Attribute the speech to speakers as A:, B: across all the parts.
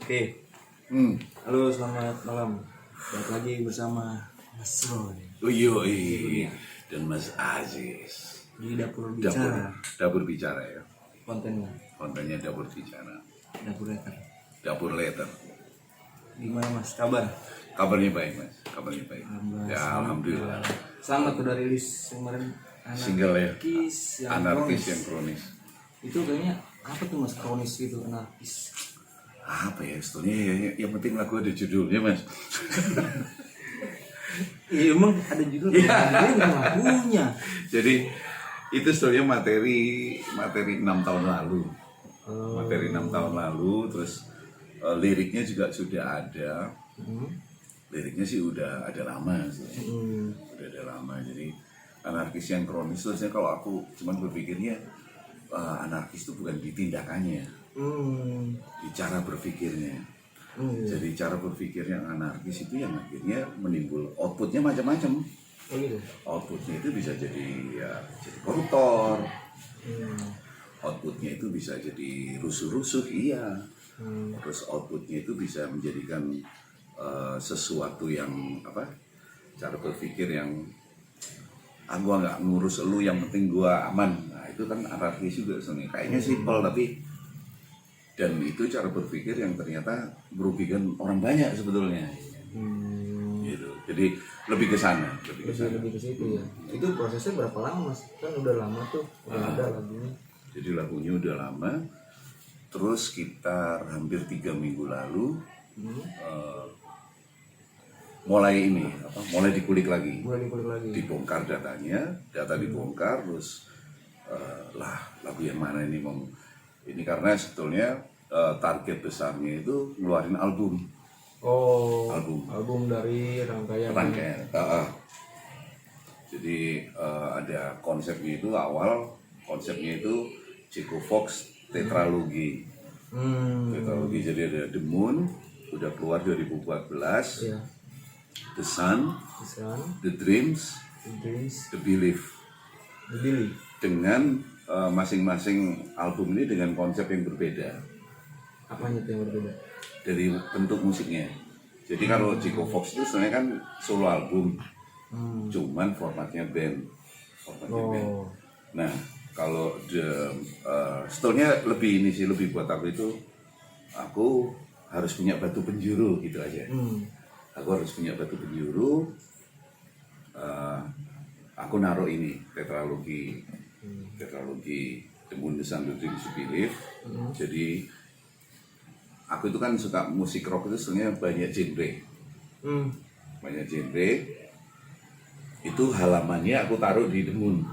A: Oke, halo selamat malam. Balik lagi bersama Mas Roy
B: Uyoi dan Mas Aziz.
A: di Dapur Bicara.
B: Dapur bicara ya.
A: Kontennya
B: Dapur bicara.
A: Dapur Letter.
B: Dapur letter.
A: Gimana Mas? Kabar?
B: Kabarnya baik Mas. Kabarnya baik. Ya alhamdulillah.
A: Selamat udah rilis kemarin
B: Single ya.
A: Anarkis
B: Anarkis
A: yang
B: yang kronis.
A: Itu kayaknya apa tuh Mas, kronis gitu, anarkis?
B: Apa ya sebetulnya yang penting lagu ada judulnya Mas.
A: Iya emang ada judul lagunya.
B: Jadi itu sebetulnya materi 6 tahun lalu. Materi 6 tahun lalu terus liriknya juga sudah ada. Liriknya sih udah ada lama sih. Udah ada lama. Jadi anarkis yang kronis itu sebenarnya kalau aku cuman berpikirnya anarkis itu bukan di tindakannya, di cara berpikirnya. Jadi cara berpikir yang anarkis itu yang akhirnya menimbul outputnya macam-macam.
A: Gitu.
B: Outputnya itu bisa jadi jadi koruptor. Outputnya itu bisa jadi rusuh-rusuh, iya. Terus outputnya itu bisa menjadikan sesuatu yang cara berpikir yang gua nggak ngurus lu, yang penting gua aman. Nah itu kan anarkis juga sebenarnya, kayaknya simpel tapi, dan itu cara berpikir yang ternyata merugikan orang banyak sebetulnya. Gitu. Jadi lebih ke sana,
A: Lebih ke situ ya. Itu prosesnya berapa lama Mas? Kan udah lama tuh, udah ada lagunya.
B: Jadi lagunya udah lama. Terus sekitar hampir 3 minggu lalu mulai dikulik lagi. Dibongkar data dibongkar, terus lagu yang mana ini ini karena sebetulnya target besarnya itu ngeluarin album. Album dari rangkaian. Jadi ada konsepnya itu, konsepnya itu Chico Fox tetralogi. Tetralogi, jadi ada The Moon udah keluar 2014.
A: Iya.
B: The Sun, The Dreams, The Belief. Dengan masing-masing album ini dengan konsep yang berbeda.
A: Apanya itu yang berbeda?
B: Dari bentuk musiknya. Jadi kalau Chico Fox itu sebenarnya kan solo album, cuman formatnya band. Nah kalau sebetulnya lebih buat aku itu, aku harus punya batu penjuru gitu aja. Aku harus punya batu penjuru. Aku naruh ini tetralogi The Moon, The Sun, The Dreams, The Belief. Jadi aku itu kan suka musik rock itu sebenarnya banyak genre. Itu halamannya aku taruh di The Moon.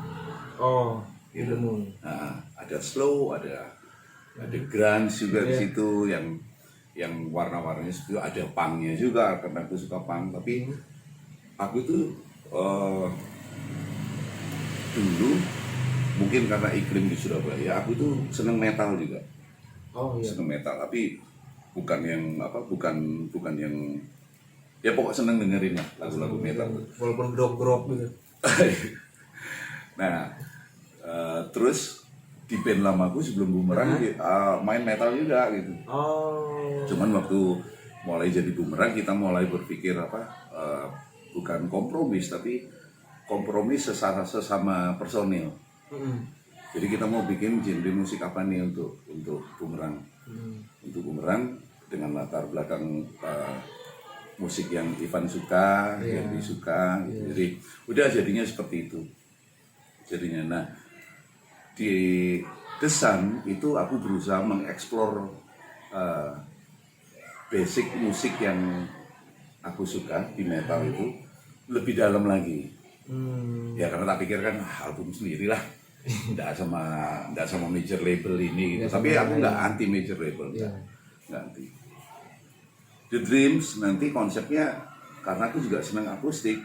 A: Di The Moon.
B: Nah, ada slow, ada grunge juga di situ, yang warna-warnanya itu ada punknya juga karena aku suka punk. Tapi aku itu dulu mungkin karena iklim di Surabaya, aku itu seneng metal juga. Seneng metal, tapi bukan yang ya pokok seneng dengerin lah lagu-lagu metal.
A: Walaupun grok-grok gitu.
B: Nah, terus di band lamaku sebelum Bumerang main metal juga gitu. Cuman waktu mulai jadi Bumerang kita mulai berpikir bukan kompromis tapi kompromis sesama personil. Jadi kita mau bikin genre musik apa nih untuk Bumerang. Untuk Bumerang dengan latar belakang musik yang Ivan suka, yang disuka. Jadi udah jadinya seperti itu. Nah di The Sun itu aku berusaha mengeksplor basic musik yang aku suka di metal itu lebih dalam lagi. Ya karena tak pikir kan album sendiri lah, nggak sama major label ini gitu. Tapi aku nggak anti major label, nggak anti. The Dreams nanti konsepnya karena aku juga senang akustik.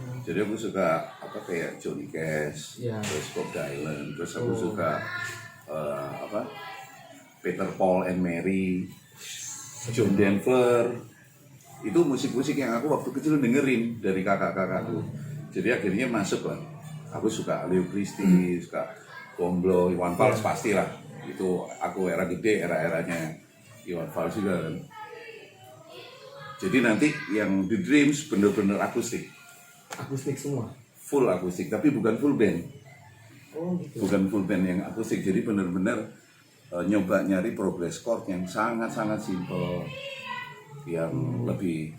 B: Jadi aku suka kayak Johnny Cash, terus Bob Dylan, terus aku suka Peter Paul and Mary, John Denver. Itu musik-musik yang aku waktu kecil dengerin dari kakak-kakakku. Jadi akhirnya masuk lah. Aku suka Leo Christie, suka Gomblo, Iwan Fals pastilah. Itu aku era gede, era-eranya Iwan Fals juga kan. Jadi nanti yang The Dreams bener-bener akustik.
A: Akustik semua?
B: Full akustik, tapi bukan full band.
A: Oh gitu.
B: Bukan full band yang akustik, jadi bener-bener nyoba nyari progress chord yang sangat-sangat simple, yang lebih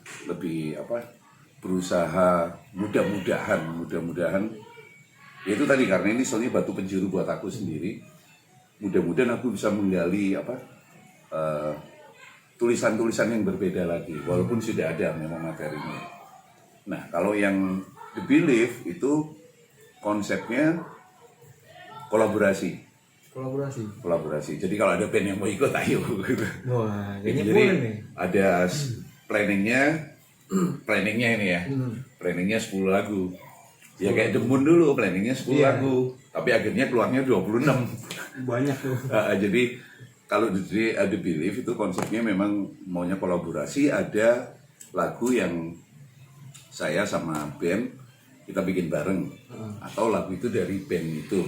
B: berusaha mudah-mudahan ya itu tadi, karena ini soalnya batu penjuru buat aku sendiri, mudah-mudahan aku bisa menggali tulisan-tulisan yang berbeda lagi, walaupun sudah ada memang materinya. Nah, kalau yang The Belief itu konsepnya kolaborasi. Jadi kalau ada band yang mau ikut, ayo.
A: Wah, kayaknya
B: jadi
A: boleh nih.
B: ada planningnya ini ya. Planningnya 10 lagu. Ya kayak The Moon dulu, planningnya 10 lagu. Tapi akhirnya keluarnya 26.
A: Banyak tuh.
B: Jadi kalau The Belief itu konsepnya memang maunya kolaborasi, ada lagu yang saya sama band kita bikin bareng, atau lagu itu dari band itu,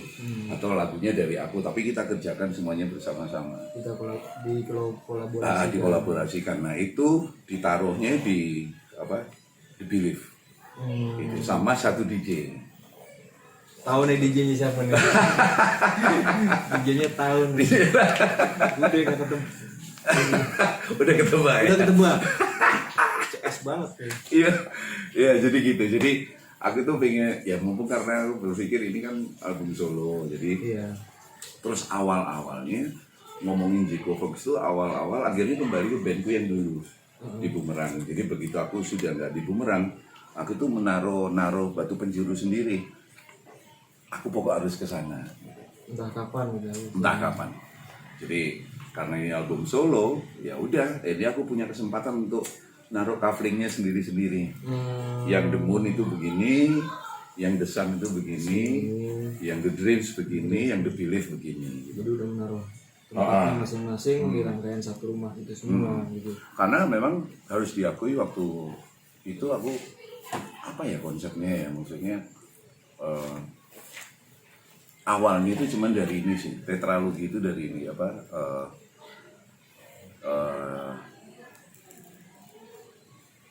B: atau lagunya dari aku, tapi kita kerjakan semuanya bersama-sama.
A: Kita kolaborasi.
B: Dikolaborasikan. Nah itu ditaruhnya di The Belief. Itu sama satu DJ.
A: Tahu nih DJ-nya siapa nih? DJ-nya tahu nih. Udah nggak ketemu.
B: Udah ketebak ya?
A: Udah ketebak. CS banget ya.
B: Iya jadi gitu. Jadi aku tuh pengen, ya mumpung karena aku berpikir ini kan album solo, jadi terus awalnya ngomongin Jiko Fox itu awal akhirnya kembali ke bandku yang dulu di Bumerang. Jadi begitu aku sudah nggak di Bumerang, aku tuh naruh batu penjuru sendiri. Aku pokok harus ke sana.
A: Entah kapan gitu.
B: Jadi karena ini album solo, ya udah, jadi aku punya kesempatan untuk naruh coveringnya sendiri-sendiri. Yang The Moon itu begini, yang The Sun itu begini, yang The Dreams begini, yang The Belief begini.
A: Jadi udah menaruh masing-masing di rangkaian satu rumah itu semua gitu.
B: Karena memang harus diakui waktu itu aku konsepnya ya, maksudnya awalnya itu cuman dari ini sih, tetralogi itu dari ini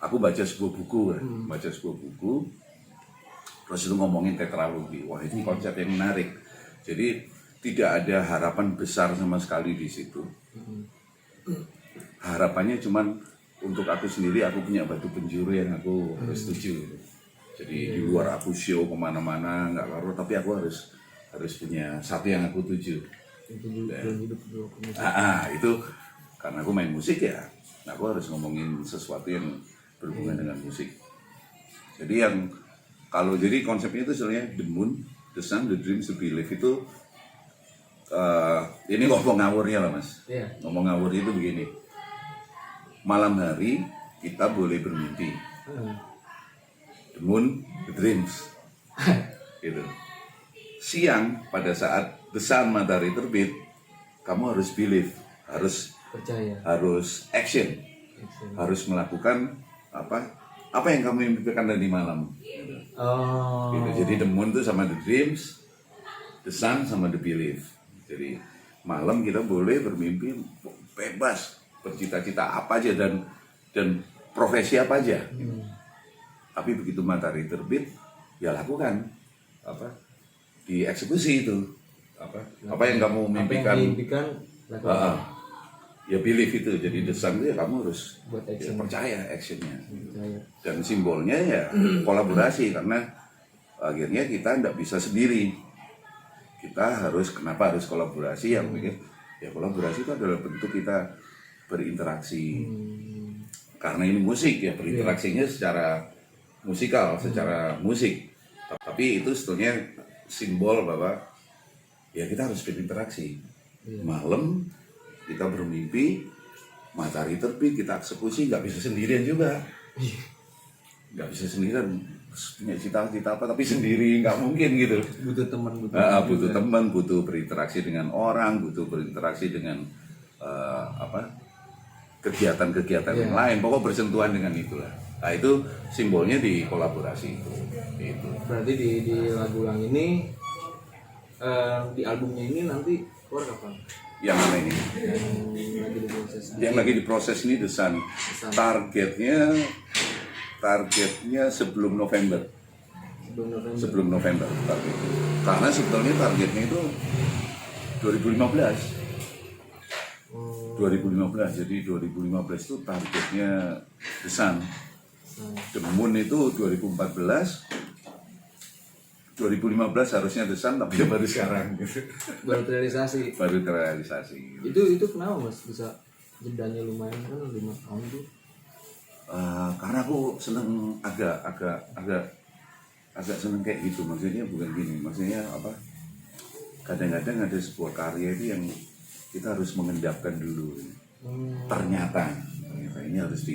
B: aku baca sebuah buku terus itu ngomongin tetralogi. Wah, ini konsep yang menarik. Jadi tidak ada harapan besar sama sekali di situ. Harapannya cuman untuk aku sendiri, aku punya batu penjuru yang aku harus tuju. Jadi di luar aku show kemana-mana nggak ngaruh, tapi aku harus punya satu yang aku tuju. Itu karena aku main musik ya, aku harus ngomongin sesuatu yang berhubungan dengan musik. Jadi jadi konsepnya itu sebenarnya The Moon, The Sun, The Dreams, The Belief itu ini ngomong ngawurnya lah mas. Ngomong ngawur itu begini, malam hari kita boleh bermimpi, The Moon, The Dreams, gitu. Siang pada saat The Sun, matahari terbit, kamu harus believe, harus
A: percaya,
B: harus action. Harus melakukan apa yang kamu impikan dari malam. Gitu. Jadi The Moon itu sama The Dreams, The Sun sama The Belief. Jadi malam kita boleh bermimpi bebas, bercita-cita apa aja dan profesi apa aja. Gitu. Tapi begitu matahari terbit, ya lakukan dieksekusi itu. Apa yang kamu mimpikan. Ya believe itu, jadi The Sun itu ya kamu harus percaya actionnya. Dan simbolnya ya kolaborasi, karena akhirnya kita tidak bisa sendiri. Kenapa harus kolaborasi? Yang mikir ya kolaborasi itu adalah bentuk kita berinteraksi. Karena ini musik ya, berinteraksinya secara musikal, secara musik. Tapi itu sebetulnya simbol bahwa ya kita harus berinteraksi. Malam kita bermimpi, matahari terbit, kita eksekusi, nggak bisa sendirian juga. Nggak bisa sendirian, punya cita-cita apa, tapi sendiri, nggak mungkin gitu.
A: Butuh teman,
B: butuh teman, butuh berinteraksi dengan orang, butuh berinteraksi dengan kegiatan-kegiatan yang lain, pokok bersentuhan dengan itulah. Nah itu simbolnya di kolaborasi itu.
A: Berarti di lagu yang ini, di albumnya ini nanti keluar kapan?
B: Yang mana ini? Yang lagi diproses ini The Sun. Targetnya sebelum November. Sebelum November target. Karena sebetulnya targetnya itu 2015. 2015. Jadi 2015 itu targetnya The Sun. The Moon itu 2014. 2015 harusnya The Sun, tapi baru sekarang gitu.
A: Baru terrealisasi.
B: Gitu.
A: Itu kenapa Mas bisa jedanya lumayan kan 5 tahun tuh?
B: Karena aku seneng agak seneng kayak gitu. Maksudnya bukan gini, maksudnya apa? Kadang-kadang ada sebuah karya itu yang kita harus mengendapkan dulu. Ternyata ini harus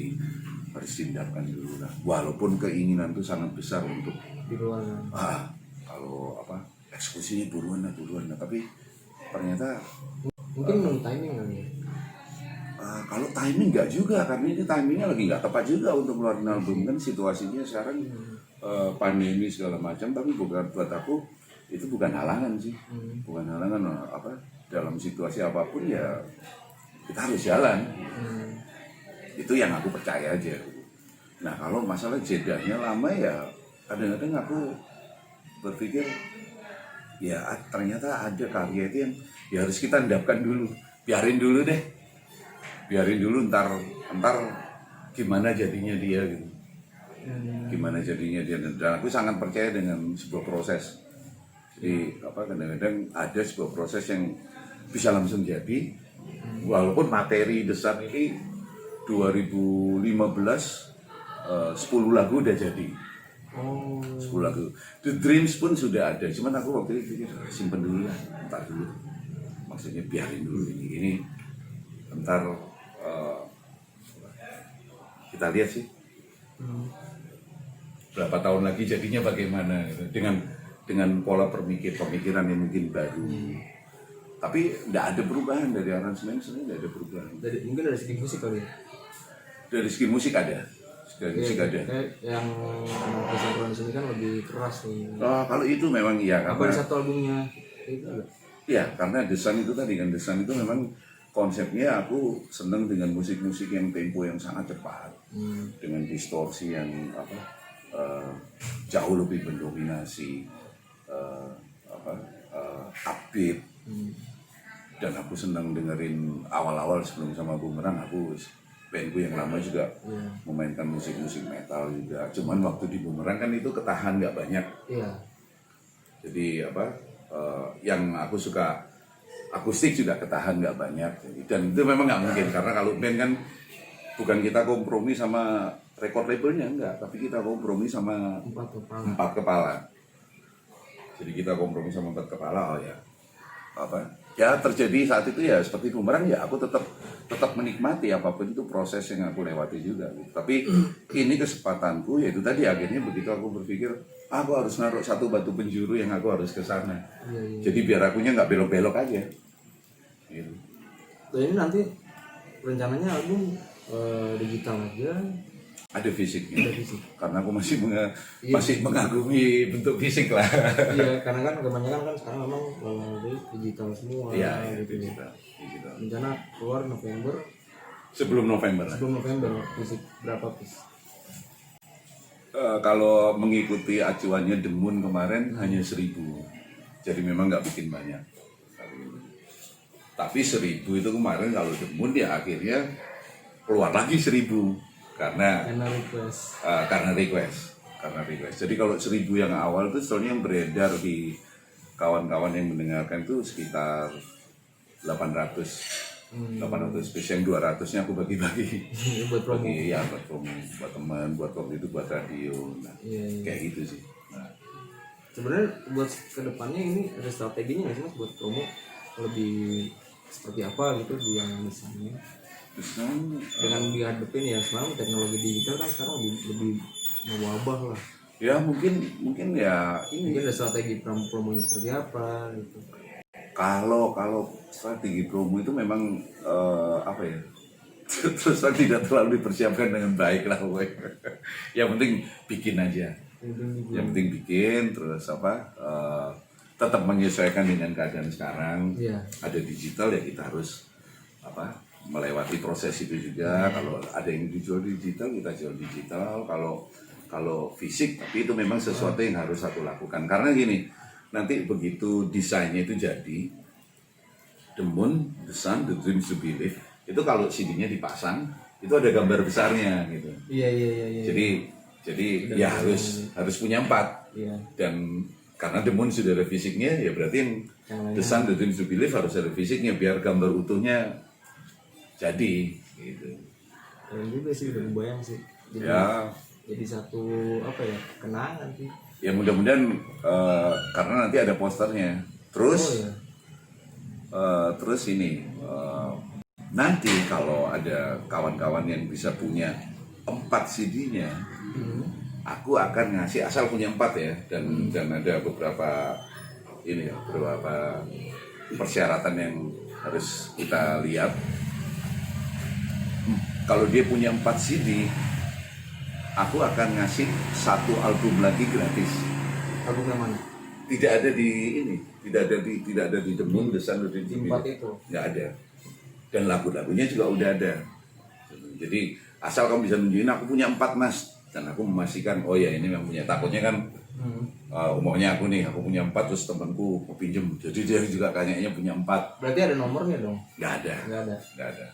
B: diendapkan dulu lah. Walaupun keinginan itu sangat besar untuk
A: Di luar.
B: kalau apa eksekusinya buruan lah, tapi ternyata
A: mungkin timing kali ya.
B: Kalau timing nggak juga, karena ini timingnya lagi nggak tepat juga untuk ngeluarin album. Kan situasinya sekarang pandemi segala macam, tapi bukan, buat aku itu bukan halangan sih. Bukan halangan apa, dalam situasi apapun ya kita harus jalan. Itu yang aku percaya aja. Nah kalau masalah jedanya lama ya kadang-kadang aku berpikir ya ternyata ada karya itu yang ya harus kita endapkan dulu. Biarin dulu ntar gimana jadinya dia gitu. Dan aku sangat percaya dengan sebuah proses. Jadi apa, kadang-kadang ada sebuah proses yang bisa langsung jadi, walaupun materi The Sun ini 2015 10 lagu udah jadi. 10 lagu. The Dreams pun sudah ada, cuman aku waktu itu pikir simpen dulu lah, entar dulu. Maksudnya biarin dulu ini entar kita lihat sih berapa tahun lagi jadinya bagaimana gitu. Dengan pola pemikiran yang mungkin baru. Tapi tidak ada perubahan dari aransemen, sebenarnya tidak ada perubahan.
A: Mungkin dari segi musik kali ya?
B: Dari segi musik ada.
A: Yang kesimpulan di sini kan lebih keras nih.
B: Kalau itu memang iya.
A: Apa di satu albumnya itu juga?
B: Iya, karena The Sun itu tadi kan, The Sun itu memang konsepnya aku seneng dengan musik-musik yang tempo yang sangat cepat, dengan distorsi yang jauh lebih mendominasi, upbeat. Dan aku senang dengerin awal-awal sebelum sama Bumerang, bandku yang lama juga memainkan musik-musik metal juga. Cuman waktu di Bumerang kan itu ketahan nggak banyak. Jadi yang aku suka akustik juga ketahan nggak banyak. Dan itu memang nggak mungkin, karena kalau band kan bukan kita kompromi sama record labelnya, enggak, tapi kita kompromi sama 4 kepala. Jadi kita kompromi sama 4 kepala. Ya terjadi saat itu ya seperti Bumerang, ya aku tetap menikmati apapun itu proses yang aku lewati juga gitu. Tapi ini kesempatanku, yaitu tadi akhirnya begitu aku berpikir aku harus naruh satu batu penjuru yang aku harus ke sana. Jadi biar akunya nggak belok-belok aja gitu.
A: Ini nanti rencananya album digital aja?
B: Ada fisiknya. Karena aku masih mengagumi bentuk fisik lah.
A: Iya, karena kan kebanyakan kan sekarang memang digital semua.
B: Iya,
A: gitu.
B: Digital.
A: Rencana keluar November.
B: Sebelum November.
A: Fisik berapa piece?
B: Kalau mengikuti acuannya The Moon kemarin hanya 1.000. Jadi memang nggak bikin banyak. Tapi 1.000 itu kemarin kalau The Moon ya akhirnya keluar lagi 1.000. Karena request. Jadi kalau 1.000 yang awal itu soalnya yang beredar di kawan-kawan yang mendengarkan itu sekitar 800 piece, yang 200-nya aku bagi-bagi.
A: Buat promo.
B: Buat promo, buat teman, buat waktu itu buat radio. Kayak gitu sih.
A: Sebenarnya buat kedepannya ini ada strateginya nggak sih Mas buat promo lebih seperti apa gitu di yang misalnya? Dengan dihadapin ya sekarang teknologi digital kan sekarang lebih mewabah lah.
B: Ya mungkin ya ini.
A: Mungkin ada strategi promonya seperti apa gitu.
B: Kalau strategi promo itu memang terus tidak terlalu dipersiapkan dengan baik lah. Yang penting bikin aja. Yang penting bikin, terus tetap menyesuaikan dengan keadaan sekarang.
A: Iya.
B: Ada digital ya kita harus melewati proses itu juga. Kalau ada yang dijual digital, kita jual digital. Kalau fisik, tapi itu memang sesuatu yang harus aku lakukan. Karena gini, nanti begitu desainnya itu jadi, The Moon, The Sun, The Dreams to Believe, itu kalau CD-nya dipasang, itu ada gambar besarnya gitu.
A: Iya.
B: Jadi ya harus punya 4.
A: Iya.
B: Dan karena The Moon sudah ada fisiknya, ya berarti yang The Sun, The Dreams to Believe harus ada fisiknya biar gambar utuhnya jadi gitu.
A: Keren juga sih, udah kebayang sih. Jadi satu kenangan sih.
B: Ya mudah-mudahan karena nanti ada posternya. Terus terus ini nanti kalau ada kawan-kawan yang bisa punya 4 CD-nya, aku akan ngasih, asal punya 4 ya, dan ada beberapa persyaratan yang harus kita lihat. Kalau dia punya 4 CD, aku akan ngasih 1 album lagi gratis.
A: Album yang mana?
B: Tidak ada di ini, tidak ada di The Moon, The Sun,
A: di 4 itu.
B: Nggak ada. Dan lagu-lagunya juga udah ada. Jadi asal kamu bisa nunjukin aku punya 4 mas, dan aku memastikan oh ya ini yang punya. Takutnya kan umumnya aku punya 4 terus temanku mau pinjem, jadi dia juga kayaknya punya 4.
A: Berarti ada nomornya dong?
B: Nggak ada.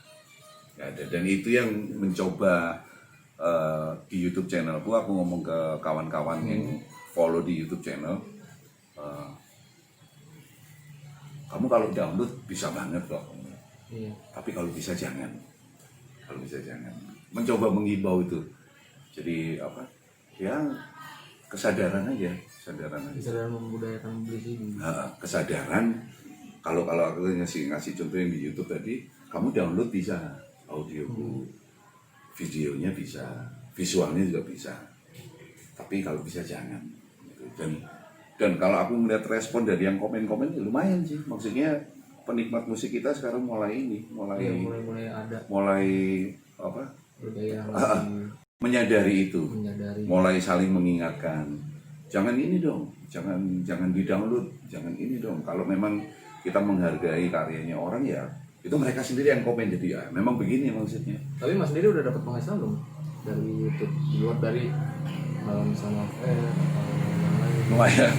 B: Dan itu yang mencoba di YouTube channelku, aku ngomong ke kawan-kawan yang follow di YouTube channel, kamu kalau download bisa banget kok.
A: Iya.
B: Tapi kalau bisa jangan. Mencoba mengimbau itu. Jadi ya kesadaran aja.
A: Kesadaran membudayakan beli CD.
B: Kesadaran. Kalau aku ngasih contoh yang di YouTube tadi, kamu download bisa, audioku, videonya bisa, visualnya juga bisa. Tapi kalau bisa jangan. Dan kalau aku melihat respon dari yang komen-komen ya lumayan sih. Maksudnya penikmat musik kita sekarang mulai
A: ada.
B: Menyadari itu. Mulai saling mengingatkan. Jangan ini dong, jangan di-download, jangan ini dong. Kalau memang kita menghargai karyanya orang ya, itu mereka sendiri yang komen, jadi ya memang begini maksudnya.
A: Tapi Mas sendiri udah dapat penghasilan belum dari YouTube, di luar dari misalnya
B: lumayan.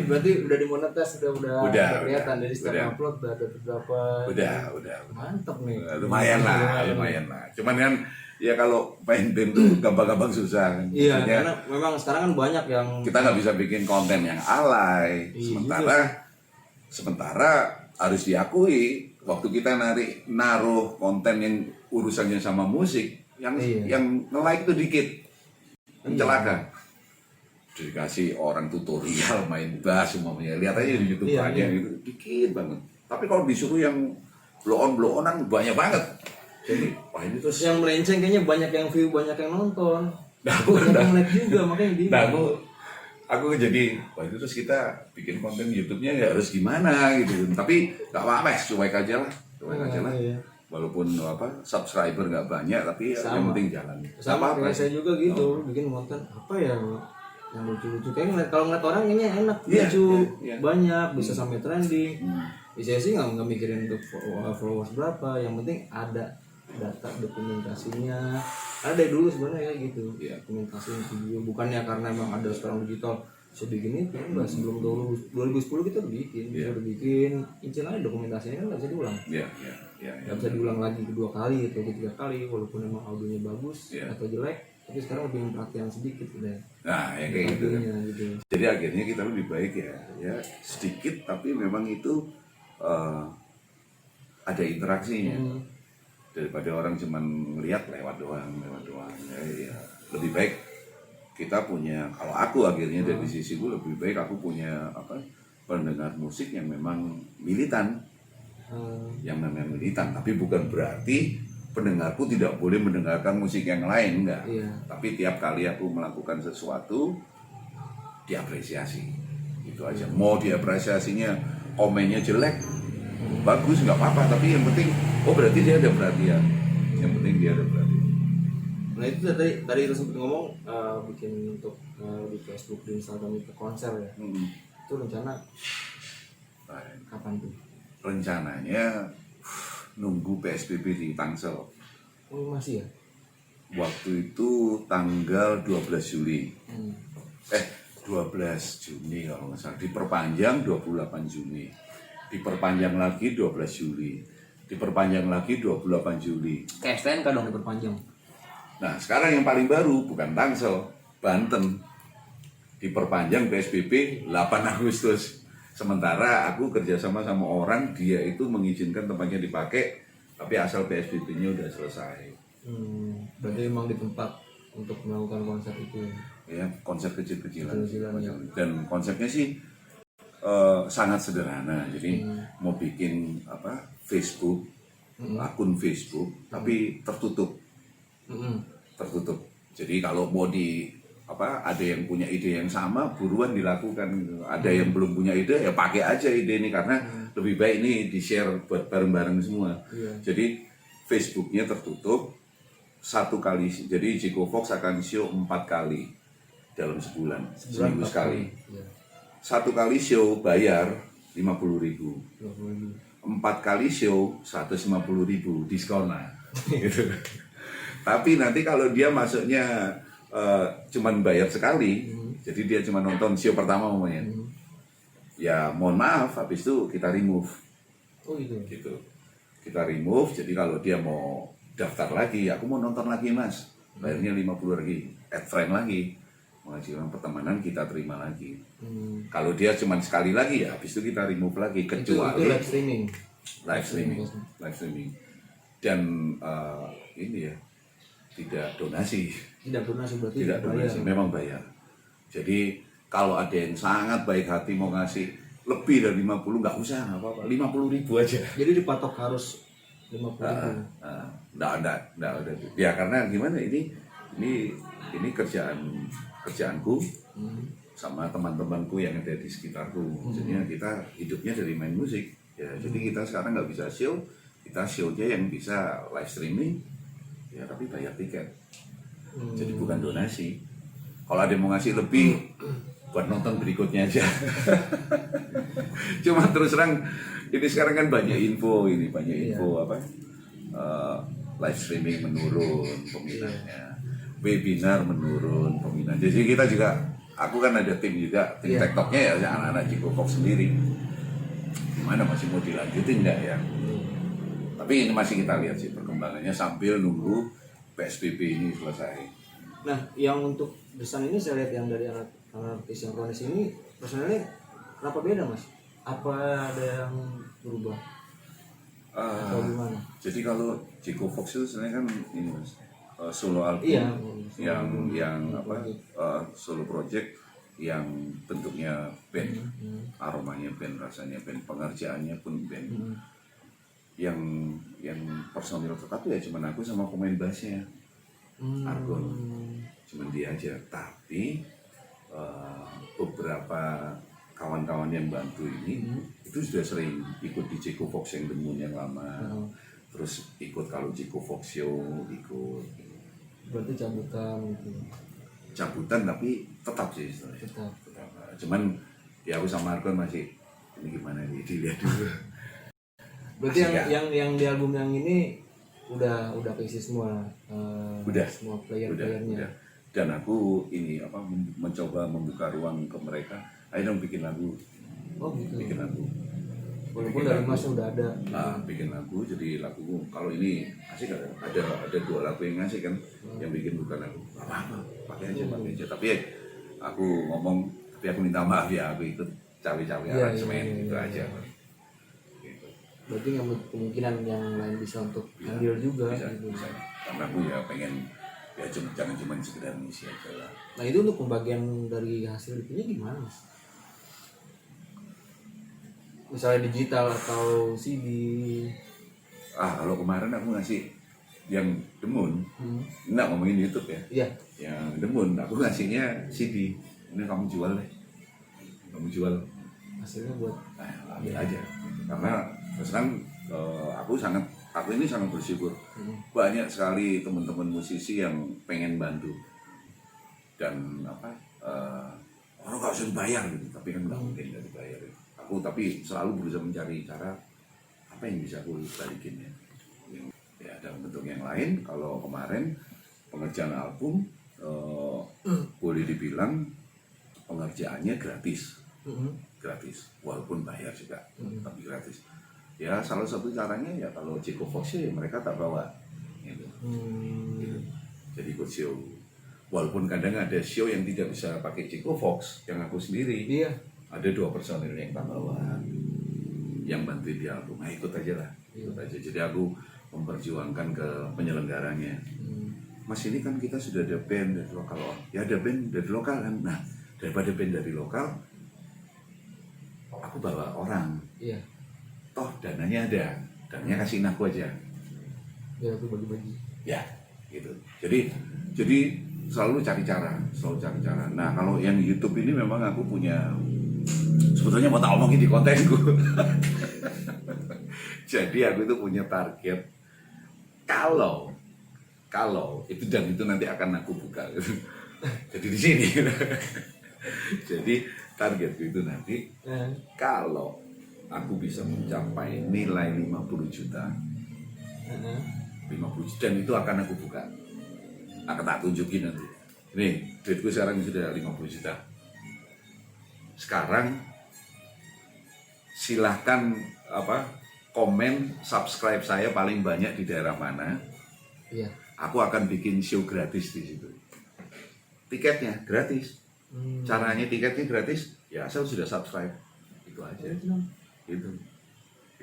A: Berarti udah dimonetas, udah kelihatan dari setiap upload udah ada beberapa.
B: Udah.
A: Mantap nih.
B: Lumayan lah. Cuman kan ya kalau main band tuh gampang-gampang susah.
A: Iya, karena memang sekarang kan banyak yang
B: kita nggak bisa bikin konten yang alay. Sementara harus diakui waktu kita naruh konten yang urusannya sama musik, yang nge-like itu dikit. Celaka. Dikasih orang tutorial main bass semuanya. Lihat aja di YouTube aja gitu, dikit banget. Tapi kalau disuruh yang blow-on-blow-onan banyak banget. Jadi, wah ini terus
A: yang melenceng kayaknya banyak yang view, banyak yang nonton. Banyak yang like juga, makanya dia.
B: Aku jadi, wah itu terus kita bikin konten YouTube-nya ya harus gimana gitu. Tapi nggak apa-apa, cuek aja lah.
A: Iya.
B: Walaupun subscriber nggak banyak, tapi yang penting jalan.
A: Sama kayak saya juga gitu, bikin konten apa ya yang lucu-lucu. Kayak kalau ngeliat orang ini enak, lucu, banyak, bisa sampai trending. Saya sih nggak mikirin untuk followers berapa, yang penting ada data dokumentasinya. Karena dari dulu sebenarnya kayak gitu, dokumentasi video. Bukannya karena emang ada sekarang digital, saya bikin itu. Sebelum 2010 kita udah bikin, incin aja dokumentasinya kan nggak bisa diulang. Nggak bisa diulang lagi kedua kali atau ketiga kali, walaupun emang audionya bagus atau jelek. Tapi sekarang lebih perhatian sedikit udah.
B: Nah, yang kayak gitu. Jadi akhirnya kita lebih baik ya sedikit, tapi memang itu ada interaksinya. Daripada orang cuma ngeliat lewat doang. Ya, lebih baik kita punya, kalau aku akhirnya dari sisi gue lebih baik aku punya pendengar musik yang memang militan. Yang memang militan, tapi bukan berarti pendengarku tidak boleh mendengarkan musik yang lain, enggak. Tapi tiap kali aku melakukan sesuatu diapresiasi. Itu aja. Mau diapresiasinya komennya jelek, bagus nggak apa-apa, tapi yang penting berarti dia ada perhatian. Yang penting dia ada perhatian.
A: Nah itu tadi itu sempat ngomong bikin untuk di Facebook, di Instagram itu konser ya. Itu rencana kapan tuh?
B: Rencananya nunggu PSBB di Tangsel.
A: Oh masih ya?
B: Waktu itu tanggal 12 Juli. 12 Juni kalau nggak salah. Diperpanjang 28 Juni. Diperpanjang lagi 12 Juli. Diperpanjang lagi 28 Juli.
A: Kayak STNK dong diperpanjang.
B: Nah sekarang yang paling baru bukan Tangsel, Banten. Diperpanjang PSBB 8 Agustus. Sementara aku kerjasama sama orang, dia itu mengizinkan tempatnya dipakai, tapi asal PSBB-nya udah selesai.
A: Berarti memang di tempat untuk melakukan konser itu
B: ya, konser kecil-kecilan.
A: Ya.
B: Dan konsepnya sih sangat sederhana. Jadi mau bikin Facebook, akun Facebook, tapi tertutup. Tertutup. Jadi kalau mau ada yang punya ide yang sama, buruan dilakukan. Ada yang belum punya ide, ya pakai aja ide ini, karena lebih baik ini di-share buat bareng-bareng semua. Jadi Facebooknya tertutup 1 kali. Jadi Jiko Fox akan show 4 kali dalam sebulan, seminggu sekali. 1 kali show bayar 50.000. 4 kali show 150.000 diskonan. Gitu. Tapi nanti kalau dia masuknya cuman bayar sekali, jadi dia cuma nonton show pertama umumnya, ya mohon maaf, habis itu kita remove.
A: Oh gitu.
B: Kita remove. Jadi kalau dia mau daftar lagi, aku mau nonton lagi mas, bayarnya 50 lagi, add friend lagi, mengajukan pertemanan, kita terima lagi. Kalau dia cuma sekali lagi, ya habis itu kita remove lagi, kecuali
A: itu live
B: streaming. Dan ini ya, tidak donasi berarti tidak donasi, memang bayar. Jadi kalau ada yang sangat baik hati mau ngasih lebih dari 50, nggak usah, nggak apa-apa, 50.000 aja.
A: Jadi dipatok harus 50.000.
B: Nggak ada. Ya karena gimana, ini kerjaanku sama teman-temanku yang ada di sekitarku. Maksudnya kita hidupnya dari main musik. Ya, jadi kita sekarang nggak bisa show, kita show-nya yang bisa live streaming. Ya tapi bayar tiket. Jadi bukan donasi. Kalau ada yang mau ngasih lebih, buat nonton berikutnya aja. Cuma terus terang, ini sekarang kan banyak info live streaming menurun peminatnya, webinar menurun peminat. Jadi kita juga, aku kan ada tim juga, tim TikToknya ya anak-anak Jiko Fox sendiri. Gimana, masih mau dilanjutin nggak ya? Tapi ini masih kita lihat sih perkembangannya sambil nunggu PSBB ini selesai.
A: Nah, yang untuk desain ini saya lihat yang dari artis yang kronis ini personalnya kenapa beda mas? Apa ada yang berubah? Atau gimana?
B: Jadi kalau Jiko Fox itu sebenarnya kan ini mas, solo album, solo project yang bentuknya band, aromanya band, rasanya band, pengerjaannya pun band. Yang personil tetap ya cuman aku sama pemain bassnya, Argon, cuman dia aja. Tapi beberapa kawan-kawan yang bantu ini itu sudah sering ikut di Jiko Fox yang The Moon yang lama, terus ikut kalau Jiko Fox Show ikut.
A: Berarti
B: cabutan tapi tetap sih tetap. Cuman ya aku sama Argon masih ini gimana nih, dilihat dulu.
A: Berarti yang di album yang ini udah keisi semua, semua player-playernya.
B: Udah. Dan aku ini mencoba membuka ruang ke mereka. Ayo dong bikin lagu.
A: Oh gitu.
B: Bikin lagu.
A: Walaupun dari Mas udah ada.
B: Bikin lagu, jadi lagu kalau ini asik, ada 2 lagu yang ngasih kan, yang bikin bukan lagu. Apa pakai aja. Tapi aku ngomong, tapi aku minta maaf ya, aku ikut cawe-cawe aransemen gitu aja.
A: Berarti nggak kemungkinan yang lain bisa untuk ambil juga.
B: Bisa. Karena aku ya pengen ya jangan cuma sekedar ngisi aja lah.
A: Nah itu untuk pembagian dari hasil itunya gimana mas? Misalnya digital atau CD?
B: Kalau kemarin aku ngasih yang The Moon, nggak ngomongin YouTube ya?
A: Iya.
B: Yang The Moon aku ngasihnya CD. Ini kamu jual deh.
A: Hasilnya buat
B: ambil aja. Karena terus kan aku sangat aku ini sangat bersyukur. Banyak sekali teman-teman musisi yang pengen bantu dan orang nggak usah dibayar gitu, tapi kan nggak mungkin nggak dibayar. Aku tapi selalu berusaha mencari cara apa yang bisa aku balikin ya dalam bentuk yang lain. Kalau kemarin pengerjaan album boleh dibilang pengerjaannya gratis, walaupun bayar juga, tapi gratis. Ya salah satu caranya ya kalau Chico Fox ya mereka tak bawa, gitu. Gitu. Jadi ikut show. Walaupun kadang ada show yang tidak bisa pakai Chico Fox, yang aku sendiri.
A: Iya.
B: Ada 2 personil yang tak bawa, yang bantuin di album. Nah ikut aja lah, ikut aja. Jadi aku memperjuangkan ke penyelenggaranya. Mas ini kan kita sudah ada band dari lokal, ya ada band dari lokal kan. Nah daripada band dari lokal, aku bawa orang.
A: Iya.
B: Toh dananya ada, dananya kasihin aku aja.
A: Ya aku bagi-bagi.
B: Ya, gitu. Jadi selalu cari cara. Nah kalau yang YouTube ini memang aku punya, sebetulnya mau tak omongin di kontenku. Jadi aku itu punya target. Kalau itu dan itu nanti akan aku buka. Jadi di sini. Jadi targetku itu nanti kalau aku bisa mencapai nilai 50 juta. 50 juta dan itu akan aku buka. Akan tak tunjukin nanti. Nih, duitku sekarang sudah 50 juta. Sekarang silahkan komen, subscribe saya paling banyak di daerah mana.
A: Iya.
B: Aku akan bikin show gratis di situ. Tiketnya gratis. Caranya tiketnya gratis, ya asal sudah subscribe. Itu aja. Itu.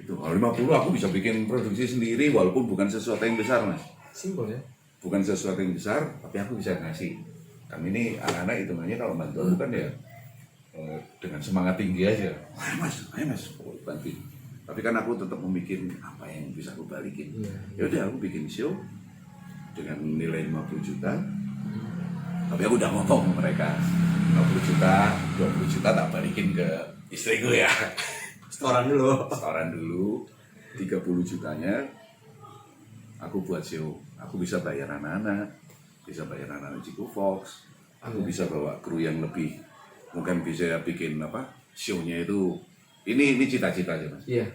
B: Kalau 50 aku bisa bikin produksi sendiri walaupun bukan sesuatu yang besar, Mas.
A: Simpel ya.
B: Bukan sesuatu yang besar, tapi aku bisa ngasih. Kami ini anak-anak hitungannya kalau bantu aku kan ya dengan semangat tinggi aja. Ayo mas, bantu. Tapi kan aku tetap memikir apa yang bisa aku balikin. Ya udah aku bikin show dengan nilai 50 juta. Tapi aku udah ngomong ke mereka 50 juta, 20 juta tak balikin ke istriku ya.
A: Setoran
B: dulu 30 jutanya aku buat show. Aku bisa bayar anak-anak, Chico Fox. Aku bisa bawa kru yang lebih, mungkin bisa bikin show-nya itu. Ini cita-cita aja, Mas.
A: Iya.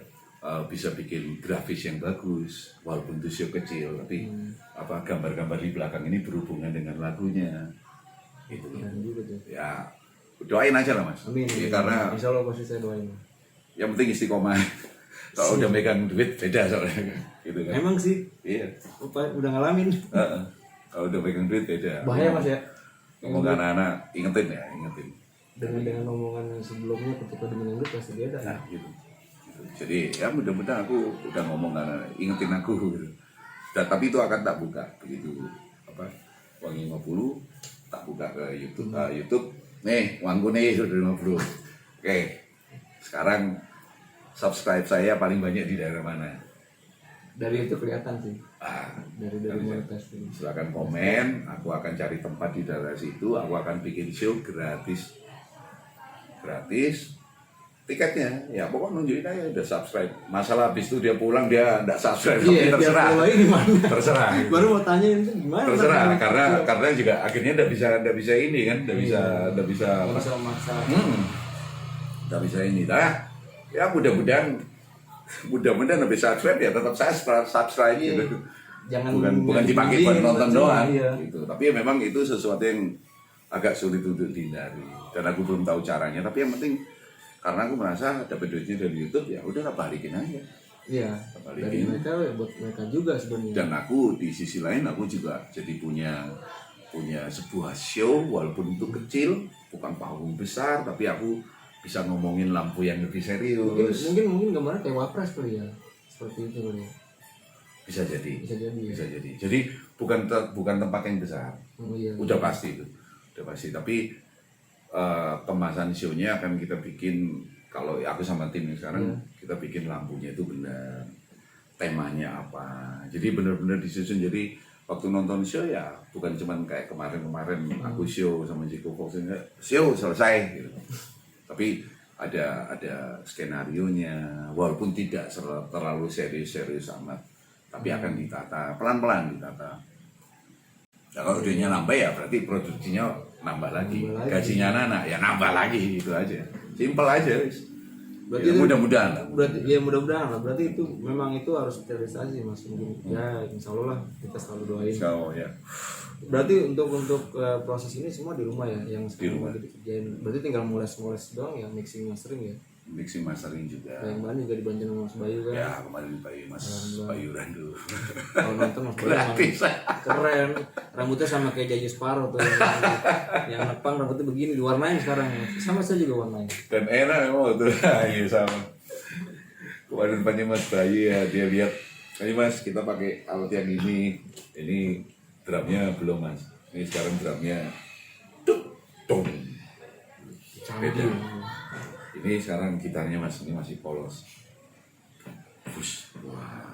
B: Bisa bikin grafis yang bagus, walaupun itu show kecil, tapi gambar-gambar di belakang ini berhubungan dengan lagunya. Itu.
A: Juga tuh.
B: Ya, doain aja lah, Mas.
A: Amin.
B: Ya, karena
A: insya Allah pasti saya doain.
B: Yang penting istiqomah. Kalau udah megang duit beda soalnya, gitu kan.
A: Emang sih.
B: Iya.
A: Udah ngalamin.
B: Kalau udah megang duit beda.
A: Bahaya Mas ya.
B: Ngomong anak-anak, ingetin.
A: Dengan omongan sebelumnya ketika dengan duit pasti beda.
B: Nah, gitu. Jadi ya mudah-mudahan aku udah ngomong ingetin aku gitu. Tapi itu akan tak buka begitu Wangi 50 tak buka ke YouTube. YouTube nih uangku nih sudah 50. Oke. Sekarang subscribe saya paling banyak di daerah mana?
A: Dari itu kelihatan sih. Dari monetas.
B: Silakan komen, aku akan cari tempat di daerah situ, aku akan bikin show gratis. Tiketnya ya pokoknya nunjukin aja udah subscribe. Masalah habis itu dia pulang dia enggak subscribe,
A: iya,
B: terserah.
A: Terserah. Baru mau tanya itu gimana?
B: Terserah karena juga akhirnya enggak bisa ini kan, enggak bisa
A: maksa.
B: Enggak bisa ini. Nah, ya mudah-mudahan habis subscribe ya tetap saya subscribe gitu. Bukan dipakai buat nonton doang gitu. Tapi ya memang itu sesuatu yang agak sulit untuk dihindari dan aku belum tahu caranya, tapi yang penting karena aku merasa dapat duitnya dari YouTube ya udah balikin aja.
A: Iya. Dari mereka ya buat mereka juga sebenarnya.
B: Dan aku di sisi lain aku juga jadi punya sebuah show walaupun itu kecil, bukan panggung besar, tapi aku bisa ngomongin lampu yang lebih serius.
A: Mungkin gambarnya kayak Wapres kali ya. Seperti itu kali ya.
B: Bisa jadi.
A: Ya.
B: Jadi bukan tempat yang besar.
A: Iya.
B: Udah pasti itu. Tapi kemasan show-nya akan kita bikin, kalau aku sama tim sekarang kita bikin lampunya itu benar, temanya apa, jadi benar-benar disusun. Jadi waktu nonton show ya bukan cuman kayak kemarin aku show sama Chico Fox, show selesai gitu. Tapi ada skenario nya walaupun tidak terlalu serius amat, tapi akan ditata pelan-pelan ditata. Ya, kalau duitnya nambah ya berarti produksinya nambah lagi, gajinya anak ya nambah lagi, itu aja, simpel aja.
A: Berarti
B: Ya, mudah-mudahan lah.
A: Berarti ya mudah-mudahan lah. Berarti itu memang itu harus terrealisasi mas mungkin. Ya insya Allah lah kita selalu doain.
B: Ya.
A: Berarti untuk proses ini semua di rumah ya yang
B: Di rumah.
A: lagi dikerjain. Berarti tinggal moles doang ya, mixing mastering ya.
B: Mixing mastering juga.
A: Yang bahan juga dibantu sama Mas Bayu kan.
B: Ya kemarin Mas Bayu Randu.
A: Kalau nonton Mas Bayu
B: Gratis.
A: keren. Rambutnya sama kayak Jayu Sparrow tuh yang nepang rambutnya begini diwarnain sekarang. Sama saya juga warnain.
B: Dan enak memang tuh. Iya sama. Kemarin depannya Mas Bayu ya dia lihat. Ini Mas kita pakai alat yang ini. Ini drumnya belum Mas. Ini sekarang drumnya. Dong.
A: Canggih.
B: Ini sekarang gitarnya Mas ini masih polos. Push. Wah.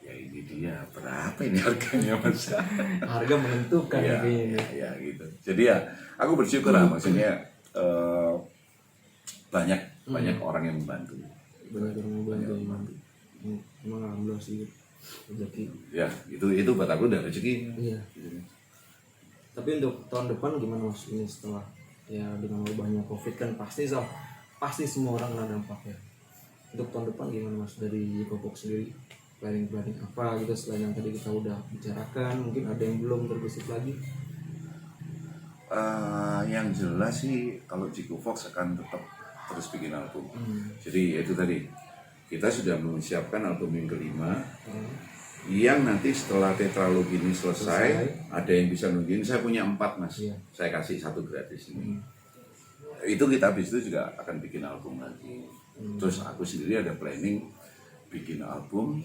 B: Ya ini dia berapa ini harganya Mas?
A: Harga menentukan
B: ya,
A: ini.
B: ya gitu. Jadi ya aku bersyukur lah maksudnya banyak orang yang membantu.
A: Banyak orang membantu. Emang alhamdulillah sih rezeki.
B: Ya itu buat aku udah rezeki.
A: Iya. Tapi untuk tahun depan gimana Mas ini setelah ya dengan wabahnya COVID kan pasti semua orang kena dampaknya. Untuk tahun depan gimana Mas dari Kopok sendiri? Planning apa gitu selain yang tadi kita udah bicarakan, mungkin ada yang belum terbesit lagi?
B: Yang jelas sih kalau Jiko Fox akan tetap terus bikin album. Jadi itu tadi kita sudah mempersiapkan album yang kelima. Yang nanti setelah tetralogi ini selesai, ada yang bisa nungguin. Saya punya 4 Mas. Iya. Saya kasih 1 gratis ini. Itu kita habis itu juga akan bikin album lagi. Terus aku sendiri ada planning bikin album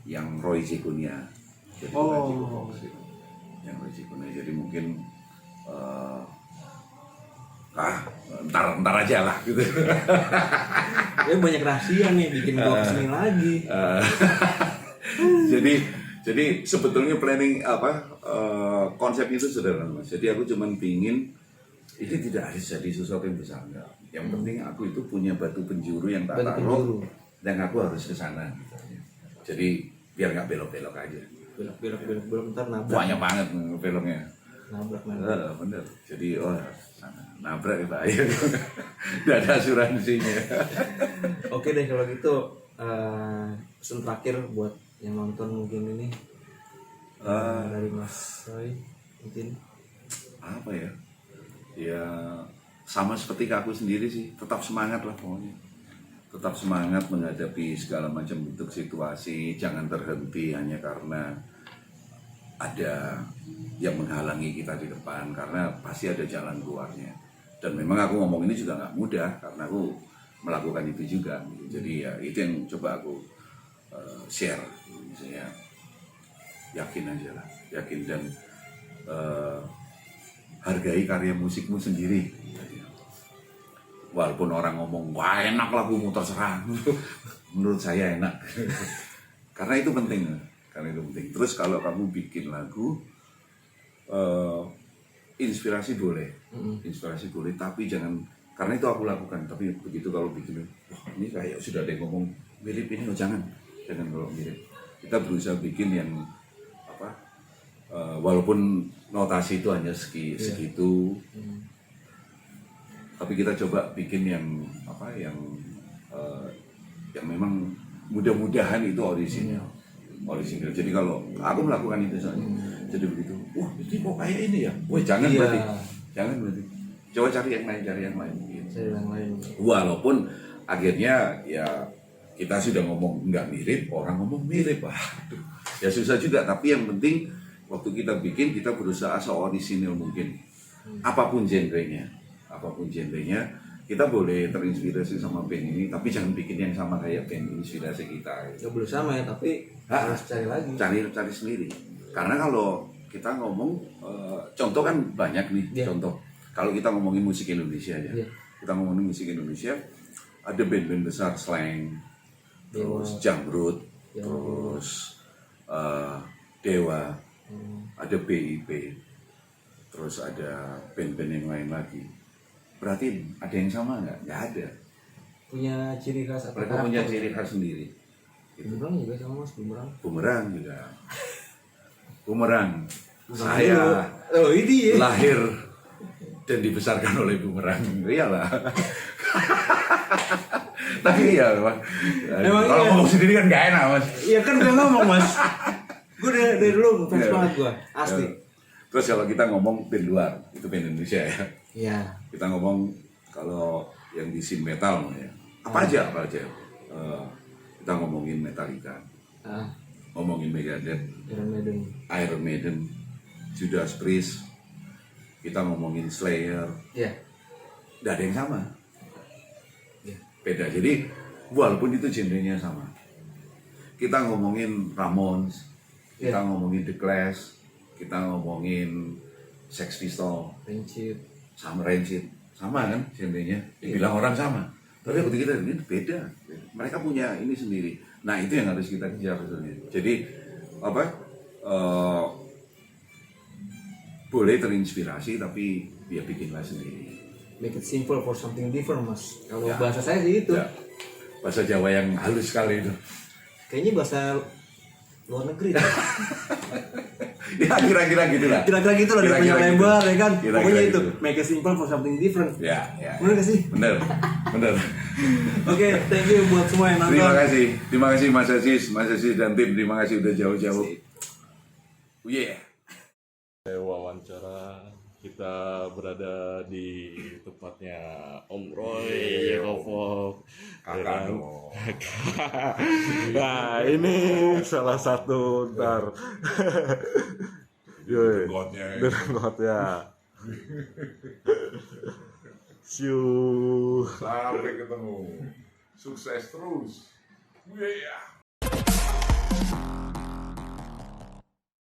B: yang Roy Jekunia. Jadi yang Roy Jekunia. Jadi mungkin ntar aja lah gitu.
A: Ya banyak rahasia nih bikin box ini lagi.
B: Jadi sebetulnya planning konsep itu sederhana Mas. Jadi aku cuman pingin ini tidak harus jadi sesuatu yang besar enggak. Yang penting aku itu punya batu penjuru yang tak taruh dan aku harus ke sana gitu. Jadi biar nggak belok-belok aja.
A: Belok ntar nabrak.
B: Banyak banget beloknya.
A: Nabrak.
B: Bener. Jadi sana nabrak itu aja. Nggak ada asuransinya.
A: Oke deh kalau gitu pesan terakhir buat yang nonton mungkin ini dari Mas Roy mungkin
B: apa ya? Ya sama seperti aku sendiri sih, tetap semangat lah pokoknya. Tetap semangat menghadapi segala macam bentuk situasi, jangan terhenti hanya karena ada yang menghalangi kita di depan, karena pasti ada jalan keluarnya. Dan memang aku ngomong ini juga nggak mudah karena aku melakukan itu juga. Jadi ya itu yang coba aku share, misalnya yakin aja lah, yakin dan hargai karya musikmu sendiri. Walaupun orang ngomong wah enak lagumu terserah, menurut saya enak. Karena itu penting. Terus kalau kamu bikin lagu, inspirasi boleh, tapi jangan, karena itu aku lakukan. Tapi begitu kalau bikin, wah ini kayak sudah ada yang ngomong mirip ini, jangan kalau mirip. Kita berusaha bikin yang walaupun notasi itu hanya segitu, tapi kita coba bikin yang yang memang mudah-mudahan itu orisinal. Jadi kalau aku melakukan itu soalnya, jadi begitu, wah ini kok kayak ini ya, wah jangan berarti, coba cari yang lain. Gitu. Walaupun akhirnya ya kita sudah ngomong nggak mirip, orang ngomong mirip, aduh, ya susah juga. Tapi yang penting waktu kita bikin, kita berusaha seorisinal mungkin, apapun genrenya, kita boleh terinspirasi sama band ini, tapi jangan bikin yang sama kayak band inspirasi kita.
A: Ya boleh sama ya, tapi harus cari lagi.
B: Cari sendiri. Karena kalau kita ngomong, contoh kan banyak nih, contoh. Kalau kita ngomongin musik Indonesia ya, kita ngomongin musik Indonesia, ada band-band besar Slang, terus Jamrud, terus Dewa, ada BIP, terus ada band-band yang lain lagi. Berarti ada yang sama nggak? Nggak ada.
A: Punya ciri khas.
B: Mereka punya ciri khas sendiri.
A: Bumerang juga sama mas, bumerang.
B: Bumerang juga. Bumerang.
A: Bukan
B: Saya
A: dulu. Oh ini ya.
B: lahir dan dibesarkan oleh bumerang. Iyalah. Tapi iya, Mas.
A: Emang
B: Kalau
A: iya.
B: ngomong sendiri kan gak enak, Mas.
A: Iya kan udah ngomong mas. Gue dari dulu fans
B: Iya.
A: banget gue, asli.
B: Terus kalau kita ngomong band luar, itu band Indonesia ya.
A: Iya.
B: Kita ngomong kalau yang di scene metal ya. Apa aja. Kita ngomongin Metallica,
A: Ah,
B: ngomongin Megadeth,
A: Iron Maiden.
B: Iron Maiden, Judas Priest, kita ngomongin Slayer,
A: Iya.
B: nggak ada yang sama.
A: Iya.
B: Beda. Jadi walaupun itu genrenya sama. Kita ngomongin Ramones, kita ngomongin The Clash, kita ngomongin Sex Pistols,
A: Rancid.
B: sama Rancid, sama kan genrenya. Dibilang orang sama. Tapi waktu kita ini beda. Mereka punya ini sendiri. Nah itu yang harus kita kejar sebenarnya. Jadi apa? Boleh terinspirasi tapi dia bikinlah sendiri.
A: Make it simple for something different mas. Kalau
B: Ya.
A: bahasa saya sih itu.
B: Ya. Bahasa Jawa yang halus sekali itu.
A: Kayaknya bahasa luar negeri.
B: Ya kira-kira gitulah.
A: Kira-kira gitu lah dia punya
B: Kira-kira
A: lebar
B: gitu.
A: ya kan.
B: Kira-kira
A: Pokoknya
B: gitu.
A: itu make it simple for something different.
B: Ya.
A: Bener gak sih?
B: Bener.
A: Oke, thank you buat semua yang nonton.
B: Terima kasih Mas Aziz dan tim. Terima kasih udah jauh-jauh. Yeah.
C: Wawancara kita berada di tempatnya Om Roy Kovok.
B: Kakak dong.
C: Nah ini salah satu ntar Yoi, dengotnya. See you.
B: Sampai ketemu. Sukses terus. Yeah.